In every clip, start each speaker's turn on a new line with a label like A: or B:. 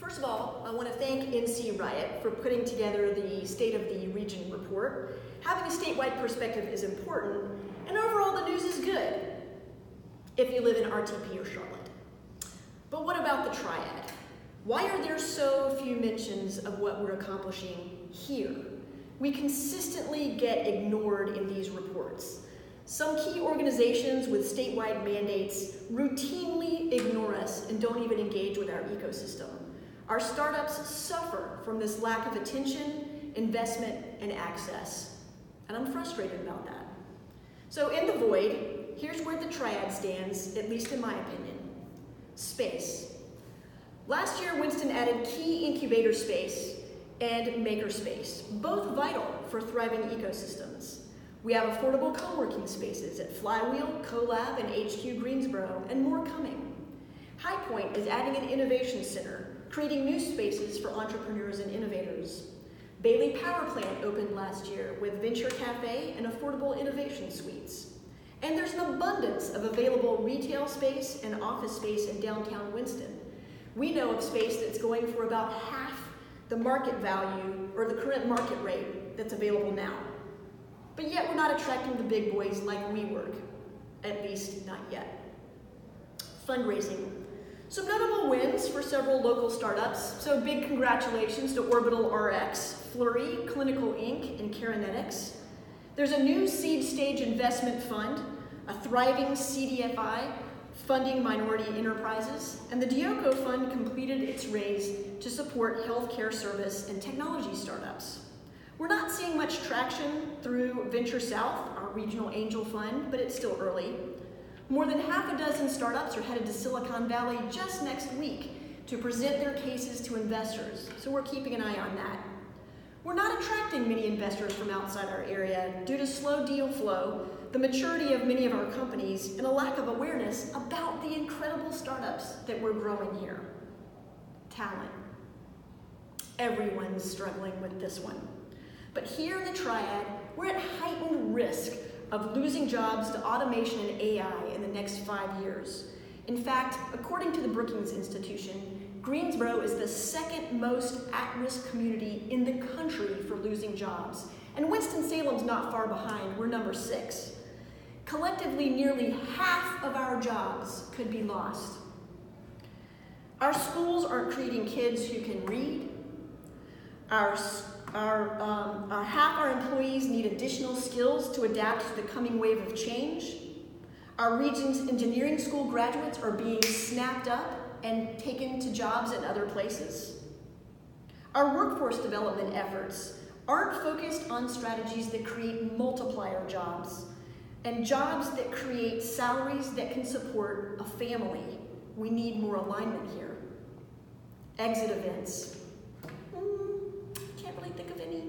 A: First of all, I want to thank NC Riot for putting together the State of the Region report. Having a statewide perspective is important, and overall the news is good if you live in RTP or Charlotte. But what about the Triad? Why are there so few mentions of what we're accomplishing here? We consistently get ignored in these reports. Some key organizations with statewide mandates routinely ignore us and don't even engage with our ecosystem. Our startups suffer from this lack of attention, investment, and access. And I'm frustrated about that. So in the void, here's where the Triad stands, at least in my opinion. Space. Last year, Winston added key incubator space and maker space, both vital for thriving ecosystems. We have affordable co-working spaces at Flywheel, CoLab, and HQ Greensboro, and more coming. High Point is adding an innovation center, creating new spaces for entrepreneurs and innovators. Bailey Power Plant opened last year with Venture Cafe and affordable innovation suites. And there's an abundance of available retail space and office space in downtown Winston. We know of space that's going for about half the market value or the current market rate that's available now. But yet we're not attracting the big boys like WeWork, at least not yet. Fundraising. Some notable wins for several local startups. So big congratulations to Orbital RX, Flurry, Clinical Inc., and Karenetics. There's a new seed stage investment fund, a thriving CDFI, funding minority enterprises, and the Dioko Fund completed its raise to support healthcare service and technology startups. We're not seeing much traction through Venture South, our regional angel fund, but it's still early. More than half a dozen startups are headed to Silicon Valley just next week to present their cases to investors, so we're keeping an eye on that. We're not attracting many investors from outside our area due to slow deal flow, the maturity of many of our companies, and a lack of awareness about the incredible startups that we're growing here. Talent. Everyone's struggling with this one. But here in the Triad, we're at heightened risk of losing jobs to automation and AI in the next 5 years. In fact, according to the Brookings Institution, Greensboro is the second most at-risk community in the country for losing jobs. And Winston-Salem's not far behind, we're number 6. Collectively, nearly half of our jobs could be lost. Our schools aren't creating kids who can read. Half our employees need additional skills to adapt to the coming wave of change. Our region's engineering school graduates are being snapped up and taken to jobs in other places. Our workforce development efforts aren't focused on strategies that create multiplier jobs and jobs that create salaries that can support a family. We need more alignment here. Exit events. Can't really think of any.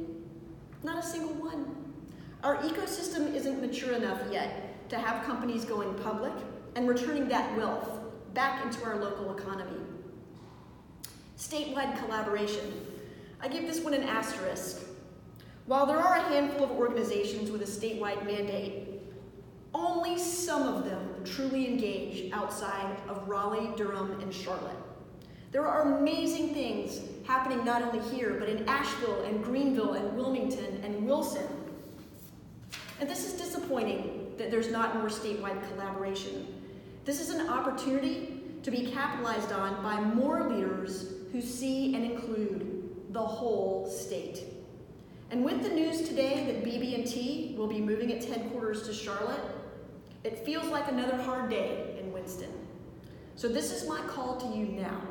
A: Not a single one. Our ecosystem isn't mature enough yet to have companies going public and returning that wealth back into our local economy. Statewide collaboration. I give this one an asterisk. While there are a handful of organizations with a statewide mandate, only some of them truly engage outside of Raleigh, Durham, and Charlotte. There are amazing things happening not only here, but in Asheville and Greenville and Wilmington and Wilson. And this is disappointing that there's not more statewide collaboration. This is an opportunity to be capitalized on by more leaders who see and include the whole state. And with the news today that BB&T will be moving its headquarters to Charlotte, it feels like another hard day in Winston. So this is my call to you now.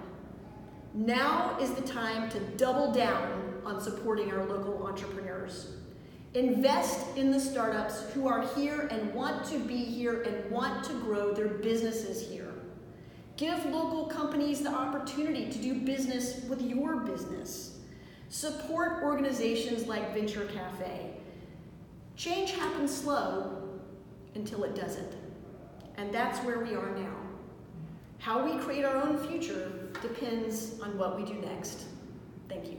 A: Now is the time to double down on supporting our local entrepreneurs. Invest in the startups who are here and want to be here and want to grow their businesses here. Give local companies the opportunity to do business with your business. Support organizations like Venture Cafe. Change happens slow until it doesn't. And that's where we are now. How we create our own future depends on what we do next. Thank you.